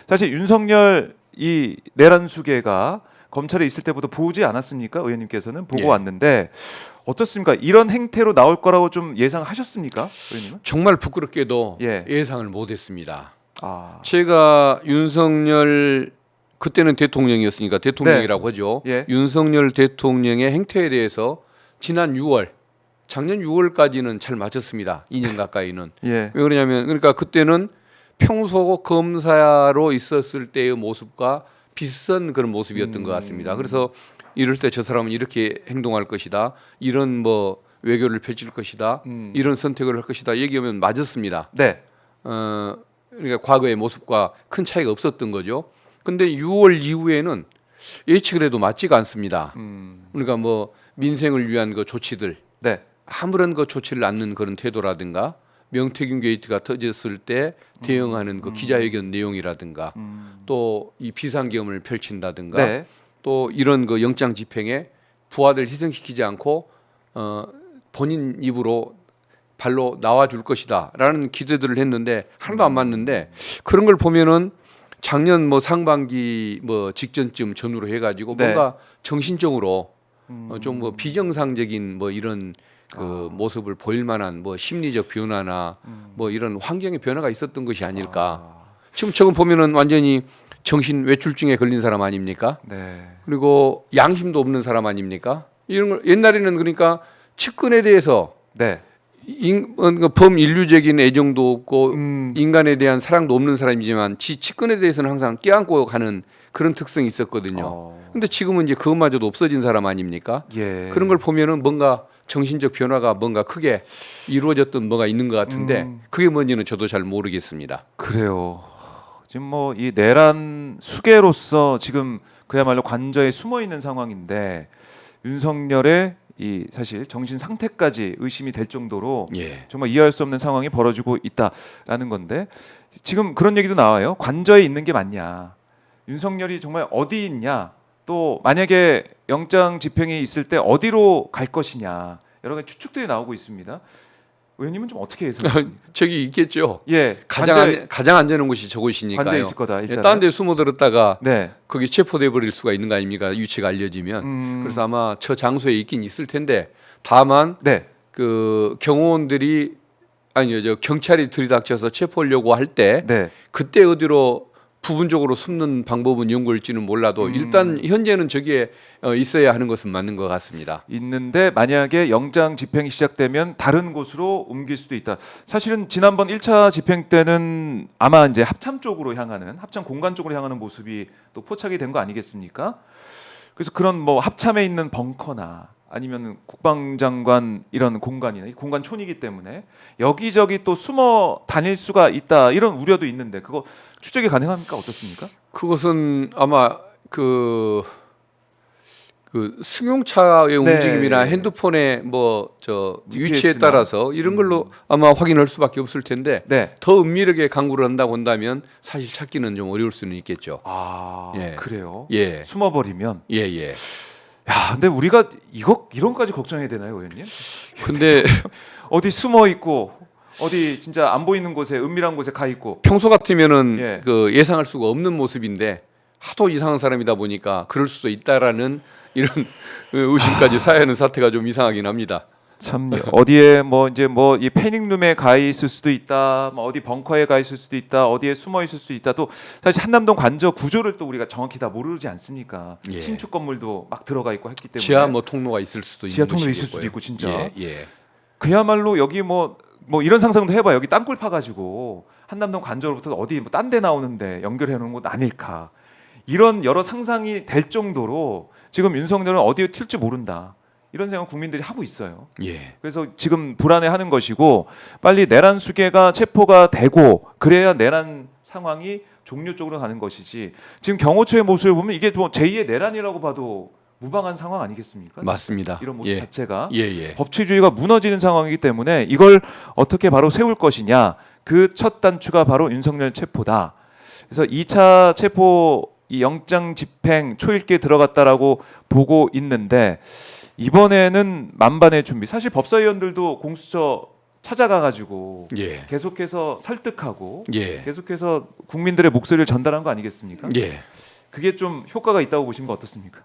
사실 윤석열 이 내란 수계가 검찰에 있을 때부터 보지 않았습니까? 의원님께서는 보고 예. 왔는데 어떻습니까? 이런 행태로 나올 거라고 좀 예상하셨습니까, 의원님은? 정말 부끄럽게도 예. 예상을 못했습니다. 아, 제가 윤석열 그때는 대통령이었으니까 대통령이라고 하죠. 예. 윤석열 대통령의 행태에 대해서 지난 6월, 작년 6월까지는 잘 맞췄습니다. 2년 가까이는. 예. 왜 그러냐면 그러니까 그때는 평소 검사로 있었을 때의 모습과 비슷한 그런 모습이었던 것 같습니다. 그래서 이럴 때 저 사람은 이렇게 행동할 것이다. 이런 뭐 외교를 펼칠 것이다. 이런 선택을 할 것이다. 얘기하면 맞았습니다. 네. 그러니까 과거의 모습과 큰 차이가 없었던 거죠. 근데 6월 이후에는 예측을 해도 맞지가 않습니다. 그러니까 뭐 민생을 위한 그 조치들, 네. 아무런 그 조치를 않는 그런 태도라든가 명태균 게이트가 터졌을 때 대응하는 그 기자회견 내용이라든가 또 이 비상계엄을 펼친다든가 네. 또 이런 그 영장 집행에 부하들 희생시키지 않고 본인 입으로 발로 나와줄 것이다라는 기대들을 했는데 하나도 안 맞는데 그런 걸 보면은 작년 뭐 상반기 뭐 직전쯤 전후로 해가지고 네. 뭔가 정신적으로 좀 뭐 비정상적인 뭐 이런 그 모습을 보일 만한 뭐 심리적 변화나 뭐 이런 환경의 변화가 있었던 것이 아닐까. 지금 저건 보면은 완전히 정신 외출증에 걸린 사람 아닙니까? 네. 그리고 양심도 없는 사람 아닙니까? 이런 걸 옛날에는 그러니까 측근에 대해서 네. 범인류적인 애정도 없고 인간에 대한 사랑도 없는 사람이지만 지 측근에 대해서는 항상 껴안고 가는 그런 특성이 있었거든요. 근데 지금은 이제 그것마저도 없어진 사람 아닙니까? 예. 그런 걸 보면은 뭔가 정신적 변화가 뭔가 크게 이루어졌던 뭐가 있는 것 같은데 그게 뭔지는 저도 잘 모르겠습니다. 그래요. 지금 뭐 이 내란 수계로서 지금 그야말로 관저에 숨어 있는 상황인데 윤석열의 이 사실 정신 상태까지 의심이 될 정도로 예. 정말 이해할 수 없는 상황이 벌어지고 있다라는 건데 지금 그런 얘기도 나와요. 관저에 있는 게 맞냐? 윤석열이 정말 어디 있냐? 또 만약에 영장 집행이 있을 때 어디로 갈 것이냐? 여러 가지 추측들이 나오고 있습니다. 의원님은 좀 어떻게 예상하십니까? 저기 있겠죠. 예, 가장 안전한 곳이 관저에 저곳이니까요. 있을 거다. 일단 다른 데 숨어들었다가 네. 거기 체포돼 버릴 수가 있는 거 아닙니까? 위치가 알려지면. 그래서 아마 저 장소에 있긴 있을 텐데 다만 네. 그 경호원들이 아니요 저 경찰이 들이닥쳐서 체포하려고 할 때 네. 그때 어디로 부분적으로 숨는 방법은 연구할지는 몰라도 일단 현재는 저기에 있어야 하는 것은 맞는 것 같습니다. 있는데 만약에 영장 집행이 시작되면 다른 곳으로 옮길 수도 있다. 사실은 지난번 1차 집행 때는 아마 이제 합참 쪽으로 향하는 합참 공간 쪽으로 향하는 모습이 또 포착이 된 거 아니겠습니까? 그래서 그런 뭐 합참에 있는 벙커나 아니면 국방장관 이런 공간이나 이 공간촌이기 때문에 여기저기 또 숨어 다닐 수가 있다 이런 우려도 있는데 그거 추적이 가능합니까? 어떻습니까? 그것은 아마 그 승용차의 네. 움직임이나 핸드폰의 뭐 저 위치에 GPS나. 따라서 이런 걸로 아마 확인할 수밖에 없을 텐데 네. 더 은밀하게 강구를 한다고 한다면 사실 찾기는 좀 어려울 수는 있겠죠. 아, 예. 그래요. 예, 숨어버리면 예, 예. 야, 근데 우리가 이런까지 걱정해야 되나요, 의원님? 근데 어디 숨어 있고 어디 진짜 안 보이는 곳에 은밀한 곳에 가 있고 평소 같으면은 예. 그 예상할 수가 없는 모습인데 하도 이상한 사람이다 보니까 그럴 수도 있다라는 이런 의심까지 사야하는 사태가 좀 이상하긴 합니다. 참 어디에 뭐 이제 뭐 이 패닉룸에 가 있을 수도 있다, 뭐 어디 벙커에 가 있을 수도 있다, 어디에 숨어 있을 수도 있다. 또 사실 한남동 관저 구조를 또 우리가 정확히 다 모르지 않습니까? 예. 신축 건물도 막 들어가 있고 했기 때문에 지하 뭐 통로가 있을 수도 지하 있는 통로 것이겠고요. 있을 수도 있고 진짜 예, 예. 그야말로 여기 뭐 이런 상상도 해봐. 여기 땅굴 파가지고 한남동 관저로부터 어디 뭐 딴 데 나오는데 연결해 놓은 곳 아닐까? 이런 여러 상상이 될 정도로 지금 윤석열은 어디에 튈지 모른다. 이런 생각 국민들이 하고 있어요. 예. 그래서 지금 불안해하는 것이고 빨리 내란 수계가 체포가 되고 그래야 내란 상황이 종료 쪽으로 가는 것이지 지금 경호처의 모습을 보면 이게 뭐 제2의 내란이라고 봐도 무방한 상황 아니겠습니까? 맞습니다. 이런 모습 예. 자체가 예, 예. 법치주의가 무너지는 상황이기 때문에 이걸 어떻게 바로 세울 것이냐 그 첫 단추가 바로 윤석열 체포다. 그래서 2차 체포 이 영장 집행 초읽기에 들어갔다라고 보고 있는데 이번에는 만반의 준비. 사실 법사위원들도 공수처 찾아가가지고 예. 계속해서 설득하고 예. 계속해서 국민들의 목소리를 전달한 거 아니겠습니까? 예. 그게 좀 효과가 있다고 보시는 거 어떻습니까?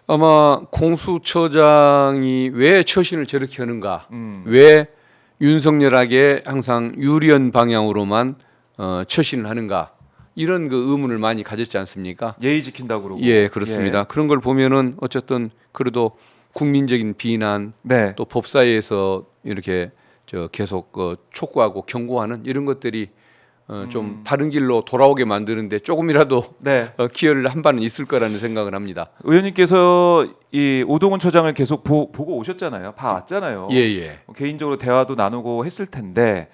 아마 공수처장이 왜 처신을 저렇게 하는가? 음. 왜 윤석열에게 항상 유리한 방향으로만 처신을 하는가? 이런 그 의문을 많이 가졌지 않습니까? 예의 지킨다고 그러고. 예, 그렇습니다. 그런 걸 보면은 어쨌든 그래도 국민적인 비난 네. 또 법사위에서 이렇게 계속 촉구하고 경고하는 이런 것들이 좀 바른 길로 돌아오게 만드는데 조금이라도 네. 기여를 한 바는 있을 거라는 생각을 합니다. 의원님께서 이 오동훈 처장을 계속 보고 오셨잖아요. 봐왔잖아요. 예, 예. 개인적으로 대화도 나누고 했을 텐데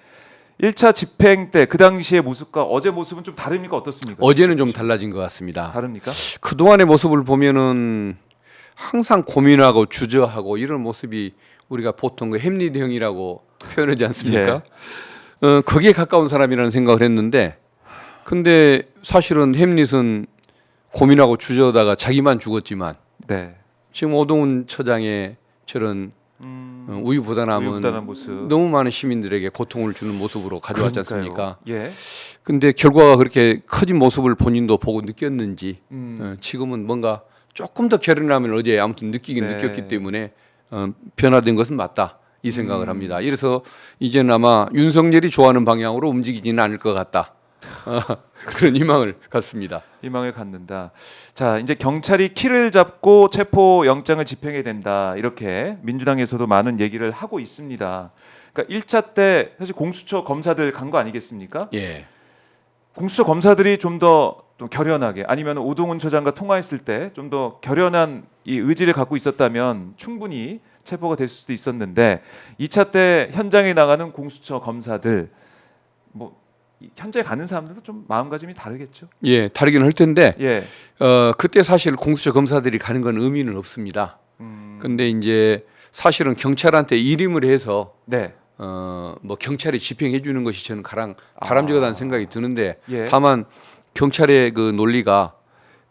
1차 집행 때 그 당시의 모습과 어제 모습은 좀 다릅니까? 어떻습니까? 어제는 좀 달라진 것 같습니다. 다릅니까? 그 동안의 모습을 보면은 항상 고민하고 주저하고 이런 모습이 우리가 보통 그 햄리드 형이라고 표현하지 않습니까? 거기에 가까운 사람이라는 생각을 했는데, 근데 사실은 햄릿은 고민하고 주저하다가 자기만 죽었지만 네. 지금 오동훈 처장의 저런 우유부단함은 우유부단한 모습. 너무 많은 시민들에게 고통을 주는 모습으로 가져왔지 않습니까? 예. 근데 결과가 그렇게 커진 모습을 본인도 보고 느꼈는지 음. 지금은 뭔가 조금 더 결연함을 어제 아무튼 느끼긴 네. 느꼈기 때문에 변화된 것은 맞다 이 생각을 합니다. 이래서 이제는 아마 윤석열이 좋아하는 방향으로 움직이지는 않을 것 같다. 그런 희망을 갖습니다. 희망을 갖는다. 자, 이제 경찰이 키를 잡고 체포 영장을 집행해야 된다. 이렇게 민주당에서도 많은 얘기를 하고 있습니다. 그러니까 1차 때 사실 공수처 검사들 간 거 아니겠습니까? 예, 공수처 검사들이 좀 더 결연하게 아니면 오동훈 처장과 통화했을 때 좀 더 결연한 이 의지를 갖고 있었다면 충분히 체포가 됐을 수도 있었는데 2차 때 현장에 나가는 공수처 검사들 뭐 현재 가는 사람들도 좀 마음가짐이 다르겠죠. 예, 다르긴 할 텐데 예. 그때 사실 공수처 검사들이 가는 건 의미는 없습니다. 근데 이제 사실은 경찰한테 일임을 해서 네. 뭐 경찰이 집행해 주는 것이 저는 가장 바람직하다는 생각이 드는데 예. 다만 경찰의 그 논리가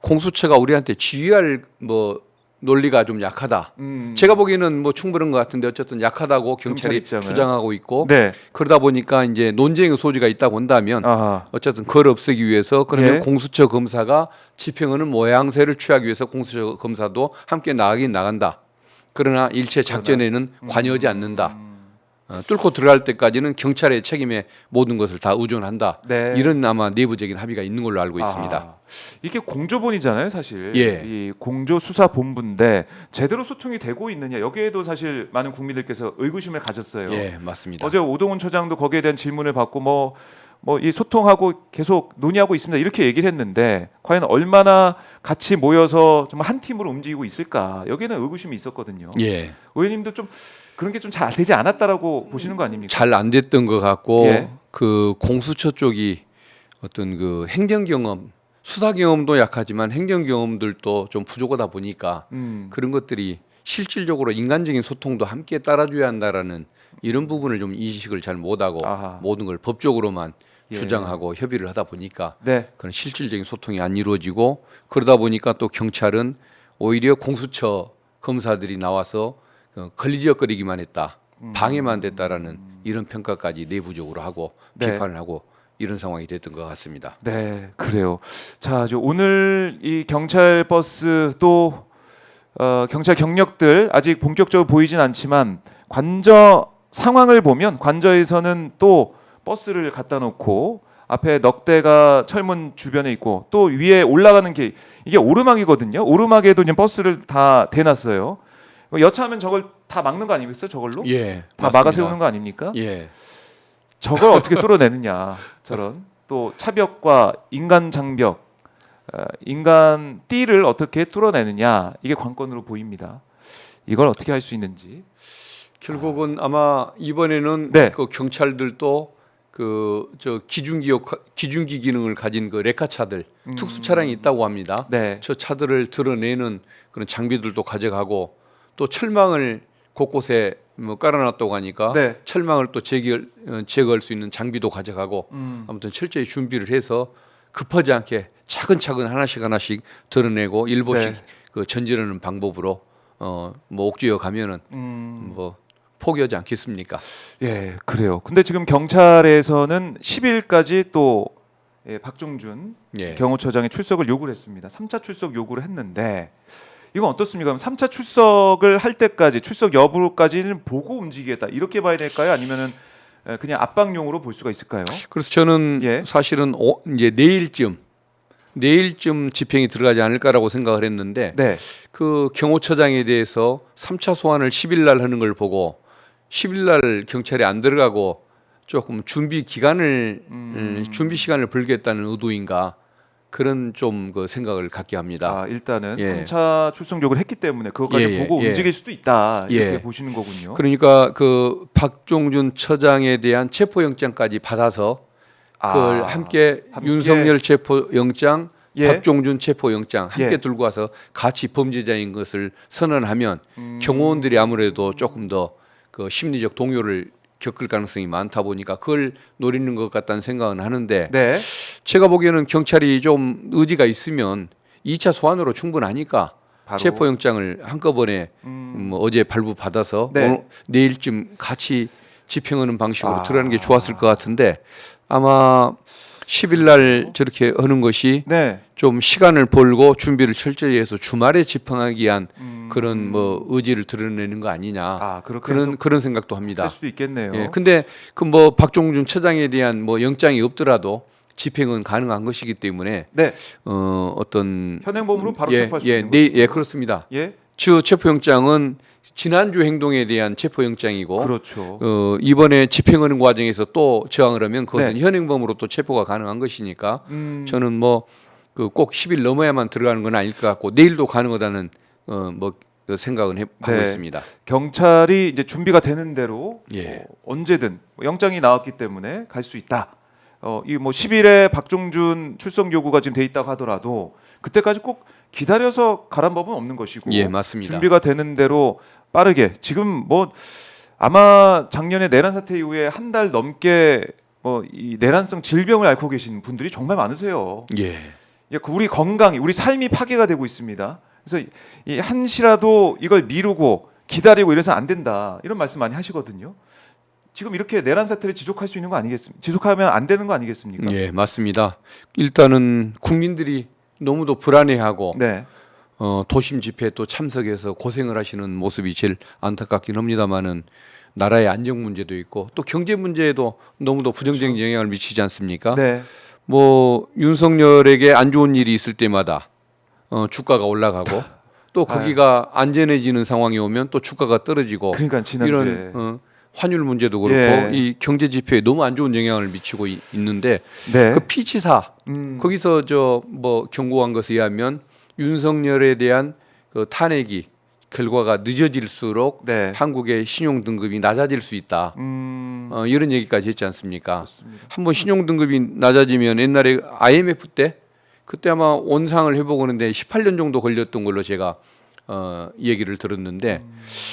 공수처가 우리한테 지휘할 뭐 논리가 좀 약하다. 제가 보기에는 뭐 충분한 것 같은데 어쨌든 약하다고 경찰이 경찰 입장은. 주장하고 있고 네. 그러다 보니까 이제 논쟁의 소지가 있다고 한다면 아하. 어쨌든 그걸 없애기 위해서 그러면 예. 공수처 검사가 집행하는 모양새를 취하기 위해서 공수처 검사도 함께 나가긴 나간다. 그러나 일체 작전에는 관여하지 않는다. 뚫고 들어갈 때까지는 경찰의 책임에 모든 것을 다 의존한다. 네. 이런 아마 내부적인 합의가 있는 걸로 알고 있습니다. 아, 이게 공조본이잖아요, 사실. 예. 이 공조수사본부인데 제대로 소통이 되고 있느냐 여기에도 사실 많은 국민들께서 의구심을 가졌어요. 예, 맞습니다. 어제 오동훈 처장도 거기에 대한 질문을 받고 뭐 이 소통하고 계속 논의하고 있습니다 이렇게 얘기를 했는데 과연 얼마나 같이 모여서 좀 한 팀으로 움직이고 있을까 여기에는 의구심이 있었거든요. 예, 의원님도 좀 그런 게 좀 잘 되지 않았다라고 보시는 거 아닙니까? 잘 안 됐던 것 같고 예. 그 공수처 쪽이 어떤 그 행정 경험, 수사 경험도 약하지만 행정 경험들도 좀 부족하다 보니까 그런 것들이 실질적으로 인간적인 소통도 함께 따라줘야 한다라는 이런 부분을 좀 인식을 잘 못하고 아하. 모든 걸 법적으로만 예. 주장하고 협의를 하다 보니까 네. 그런 실질적인 소통이 안 이루어지고 그러다 보니까 또 경찰은 오히려 공수처 검사들이 나와서 걸리적거리기만 했다, 방해만 됐다라는 이런 평가까지 내부적으로 하고 네. 비판을 하고 이런 상황이 됐던 것 같습니다. 네, 그래요. 자, 오늘 이 경찰 버스 또 경찰 경력들 아직 본격적으로 보이진 않지만 관저 상황을 보면 관저에서는 또 버스를 갖다 놓고 앞에 넉 대가 철문 주변에 있고 또 위에 올라가는 게 이게 오르막이거든요. 오르막에도 이제 버스를 다 대놨어요. 여차하면 저걸 다 막는 거 아니겠어요? 저걸로? 예, 다 막아 세우는 거 아닙니까? 예, 저걸 어떻게 뚫어내느냐 저런 또 차벽과 인간 장벽 인간 띠를 어떻게 뚫어내느냐 이게 관건으로 보입니다. 이걸 어떻게 할 수 있는지 결국은 아마 이번에는 네. 그 경찰들도 그 저 기중기 기능을 가진 그 레카 차들 특수 차량이 있다고 합니다. 네. 저 차들을 드러내는 그런 장비들도 가져가고 또 철망을 곳곳에 뭐 깔아놨다고 하니까 네. 철망을 또 제거할 수 있는 장비도 가져가고 아무튼 철저히 준비를 해서 급하지 않게 차근차근 하나씩 드러내고 일보씩 네. 그 전지르는 방법으로 뭐 옥죄어 가면은 뭐 포기하지 않겠습니까? 예, 그래요. 근데 지금 경찰에서는 10일까지 또 박종준 예. 경호처장의 출석을 요구를 했습니다. 3차 출석 요구를 했는데 이건 어떻습니까? 그럼 3차 출석을 할 때까지 출석 여부까지는 보고 움직이겠다 이렇게 봐야 될까요? 아니면은 그냥 압박용으로 볼 수가 있을까요? 그래서 저는 예. 사실은 이제 내일쯤 집행이 들어가지 않을까라고 생각을 했는데 네. 그 경호처장에 대해서 3차 소환을 10일 날 하는 걸 보고 10일 날 경찰이 안 들어가고 조금 준비 시간을 벌겠다는 의도인가 그런 좀 그 생각을 갖게 합니다. 아, 일단은 예. 3차 출석 요구를 했기 때문에 그것까지 예, 보고 예. 움직일 수도 있다 이렇게 예. 보시는 거군요. 그러니까 그 박종준 처장에 대한 체포영장까지 받아서 그걸 함께 윤석열 체포영장, 예. 박종준 체포영장 함께 예. 들고 와서 같이 범죄자인 것을 선언하면 경호원들이 아무래도 조금 더 그 심리적 동요를 겪을 가능성이 많다 보니까 그걸 노리는 것 같다는 생각은 하는데 네. 제가 보기에는 경찰이 좀 의지가 있으면 2차 소환으로 충분하니까 바로. 체포영장을 한꺼번에 뭐 어제 발부받아서 네. 오늘, 내일쯤 같이 집행하는 방식으로 아. 들어가는 게 좋았을 것 같은데 아마 10일 날 저렇게 하는 것이 네. 좀 시간을 벌고 준비를 철저히 해서 주말에 집행하기 위한 그런 뭐 의지를 드러내는 거 아니냐 아, 그렇게 해서 그런 생각도 합니다. 할 수도 있겠네요. 예, 근데 그 뭐 박종준 처장에 대한 뭐 영장이 없더라도 집행은 가능한 것이기 때문에 네. 어떤 현행범으로 바로 예, 체포할 수 예, 있는 네, 거죠. 예, 그렇습니다. 예. 주 체포영장은 지난주 행동에 대한 체포영장이고 그렇죠. 이번에 집행하는 과정에서 또 저항을 하면 그것은 네. 현행범으로 또 체포가 가능한 것이니까 저는 뭐 그 꼭 10일 넘어야만 들어가는 건 아닐 것 같고 내일도 가능하다는 뭐 생각은 하고 네. 있습니다. 경찰이 이제 준비가 되는 대로 예. 언제든 영장이 나왔기 때문에 갈 수 있다. 이 뭐 10일에 박종준 출석 요구가 지금 돼 있다고 하더라도 그때까지 꼭 기다려서 가란 법은 없는 것이고 예, 맞습니다. 준비가 되는 대로 빠르게 지금 뭐 아마 작년에 내란 사태 이후에 한 달 넘게 이 내란성 질병을 앓고 계신 분들이 정말 많으세요. 예. 우리 건강이 우리 삶이 파괴가 되고 있습니다. 그래서 이 한시라도 이걸 미루고 기다리고 이래서 안 된다 이런 말씀 많이 하시거든요. 지금 이렇게 내란 사태를 지속할 수 있는 거 아니겠습니까? 지속하면 안 되는 거 아니겠습니까? 예, 맞습니다. 일단은 국민들이 너무도 불안해하고 네, 도심 집회에 또 참석해서 고생을 하시는 모습이 제일 안타깝긴 합니다만은 나라의 안정 문제도 있고 또 경제 문제에도 너무도 부정적인 영향을 미치지 않습니까? 네, 뭐 윤석열에게 안 좋은 일이 있을 때마다 주가가 올라가고 또 거기가 안전해지는 상황이 오면 또 주가가 떨어지고 그러니까 지난주에 이런 환율 문제도 그렇고 예. 이 경제 지표에 너무 안 좋은 영향을 미치고 있는데 네, 그 피치사 거기서 저 뭐 경고한 것에 의하면 윤석열에 대한 그 탄핵이 결과가 늦어질수록 네, 한국의 신용 등급이 낮아질 수 있다. 이런 얘기까지 했지 않습니까? 맞습니다. 한번 신용 등급이 낮아지면 옛날에 IMF 때 그때 아마 원상을 회복하는데 18년 정도 걸렸던 걸로 제가 얘기를 들었는데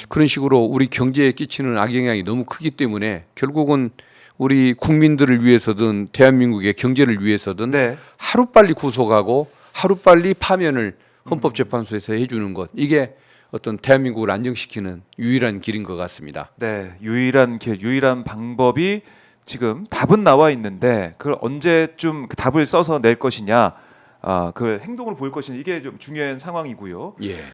그런 식으로 우리 경제에 끼치는 악영향이 너무 크기 때문에 결국은 우리 국민들을 위해서든 대한민국의 경제를 위해서든 네, 하루빨리 구속하고 하루빨리 파면을 헌법재판소에서 해주는 것 이게 어떤 대한민국을 안정시키는 유일한 길인 것 같습니다. 네, 유일한 길, 유일한 방법이 지금 답은 나와 있는데 그걸 언제쯤 그 답을 써서 낼 것이냐, 그걸 행동으로 보일 것이냐 이게 좀 중요한 상황이고요. 예.